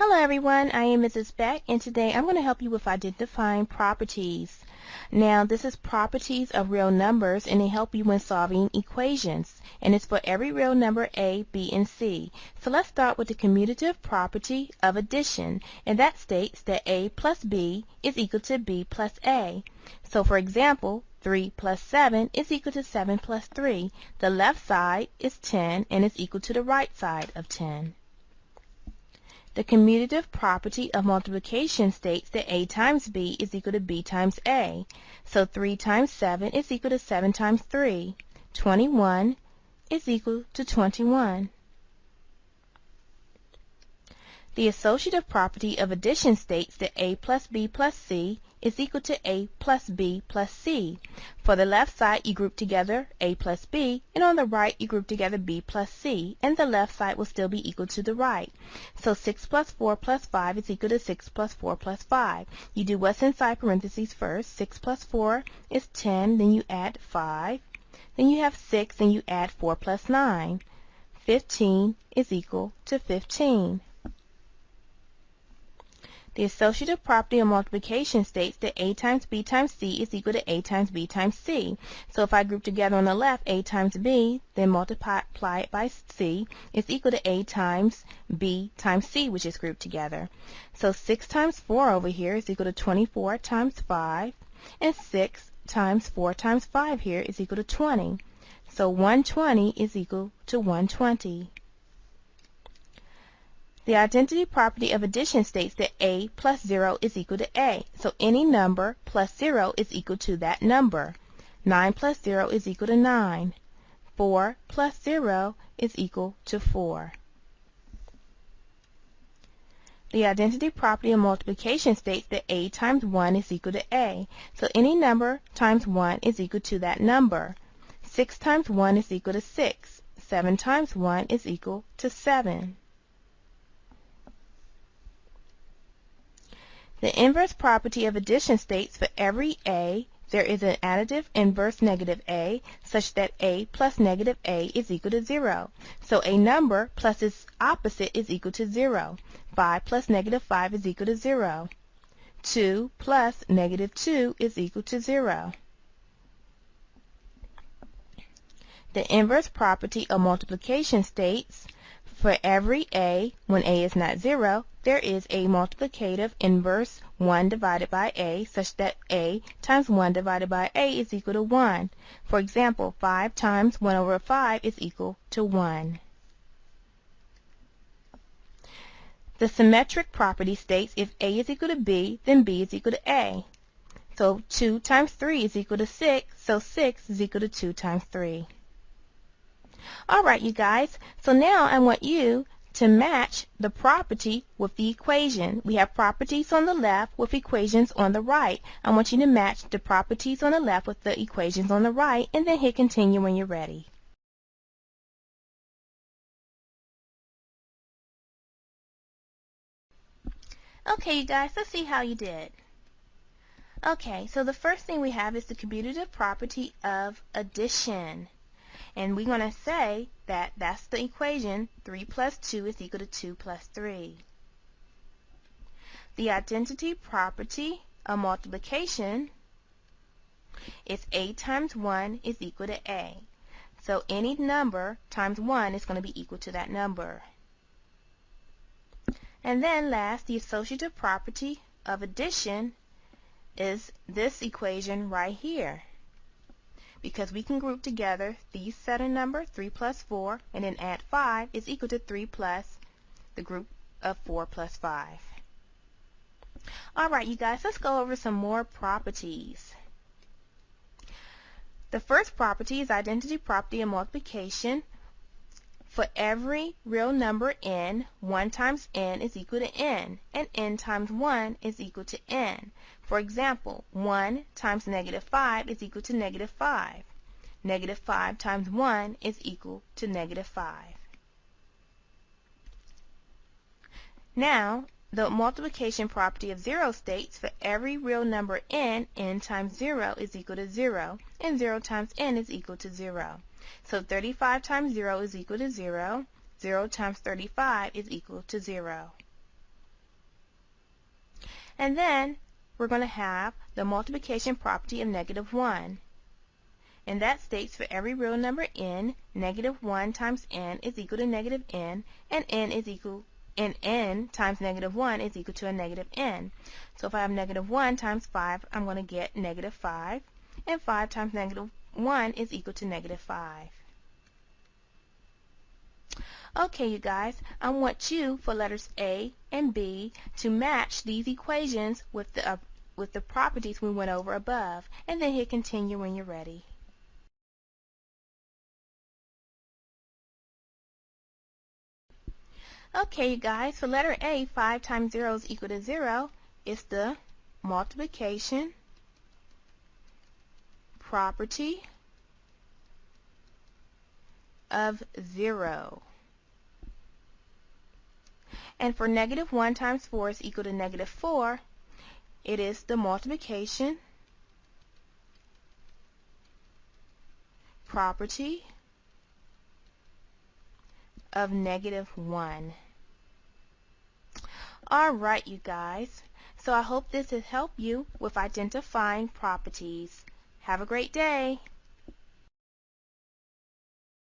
Hello everyone, I am Mrs. Beck, and today I'm going to help you with identifying properties. Now this is properties of real numbers, and they help you when solving equations, and it's for every real number A, B, and C. So let's start with the commutative property of addition, and that states that A plus B is equal to B plus A. So for example, 3 plus 7 is equal to 7 plus 3. The left side is 10 and is equal to the right side of 10. The commutative property of multiplication states that A times B is equal to B times A. So 3 times 7 is equal to 7 times 3. 21 is equal to 21. The associative property of addition states that A plus B plus C is equal to A plus B plus C. For the left side, you group together A plus B, and on the right, you group together B plus C, and the left side will still be equal to the right. So 6 plus 4 plus 5 is equal to 6 plus 4 plus 5. You do what's inside parentheses first. 6 plus 4 is 10, then you add 5. Then you have 6, then you add 4 plus 9. 15 is equal to 15. The associative property of multiplication states that A times B times C is equal to A times B times C. So if I group together on the left A times B, then multiply it by C, is equal to A times B times C, which is grouped together. So 6 times 4 over here is equal to 24 times 5, and 6 times 4 times 5 here is equal to 20. So 120 is equal to 120. The identity property of addition states that A plus 0 is equal to A. So any number plus 0 is equal to that number. 9 plus 0 is equal to 9. 4 plus 0 is equal to 4. The identity property of multiplication states that A times 1 is equal to A. So any number times 1 is equal to that number. 6 times 1 is equal to 6. 7 times 1 is equal to 7. The inverse property of addition states for every A, there is an additive inverse negative A, such that A plus negative A is equal to 0. So a number plus its opposite is equal to 0. 5 plus negative 5 is equal to 0. 2 plus negative 2 is equal to 0. The inverse property of multiplication states for every A, when A is not 0, there is a multiplicative inverse 1 divided by A, such that A times 1 divided by A is equal to 1. For example, 5 times 1 over 5 is equal to 1. The symmetric property states if A is equal to B, then B is equal to A. So 2 times 3 is equal to 6, so 6 is equal to 2 times 3. Alright, you guys, so now I want you to match the property with the equation. We have properties on the left with equations on the right. I want you to match the properties on the left with the equations on the right, and then hit continue when you're ready. Okay, you guys, let's see how you did. Okay, so the first thing we have is the commutative property of addition. And we're going to say that that's the equation. 3 plus 2 is equal to 2 plus 3. The identity property of multiplication is A times 1 is equal to A. So any number times 1 is going to be equal to that number. And then last, the associative property of addition is this equation right here. Because we can group together these set of numbers, 3 plus 4, and then add 5 is equal to 3 plus the group of 4 plus 5. Alright, you guys, let's go over some more properties. The first property is identity property of multiplication. For every real number n, 1 times n is equal to n, and n times 1 is equal to n. For example, 1 times negative 5 is equal to negative 5. Negative 5 times 1 is equal to negative 5. Now, the multiplication property of 0 states for every real number n, n times 0 is equal to 0, and 0 times n is equal to 0. So 35 times 0 is equal to 0. 0 times 35 is equal to 0. And then we're going to have the multiplication property of -1. And that states for every real number n, -1 times n is equal to -n, and n times -1 is equal to a -n. So if I have -1 times 5, I'm going to get -5, and 5 times -1 is equal to -5. Okay, you guys, I want you, for letters A and B, to match these equations with the properties we went over above, and then hit continue when you're ready. Okay, you guys, for letter A, 5 times 0 is equal to 0. It's the multiplication property of 0. And for -1 times 4 is equal to -4, it is the multiplication property of -1. Alright, you guys, so I hope this has helped you with identifying properties. Have a great day.